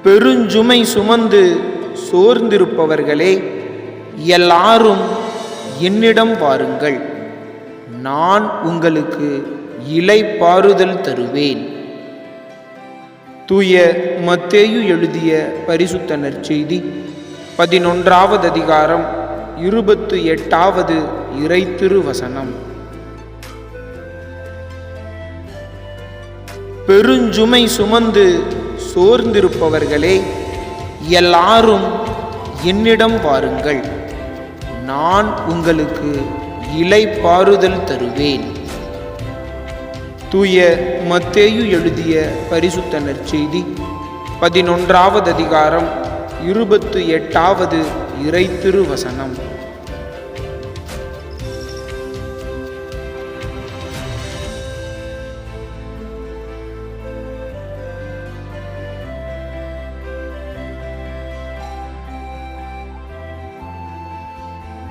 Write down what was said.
பெருஞ்சுமை சுமந்து சோர்ந்திருப்பவர்களே, எல்லாரும் என்னிடம் வாருங்கள், நான் உங்களுக்கு இளைப்பாறுதல் தருவேன். தூய மத்தேயு எழுதிய பரிசுத்த நற்செய்தி 11வது அதிகாரம் 28வது இறைத்திருவசனம். பெருஞ்சுமை சுமந்து சோர்ந்திருப்பவர்களே, எல்லாரும் என்னிடம் வாருங்கள், நான் உங்களுக்கு இளைப்பாறுதல் தருவேன். தூய மத்தேயு எழுதிய பரிசுத்த நற்செய்தி 11வது அதிகாரம் 28வது இறைத்திருவசனம்.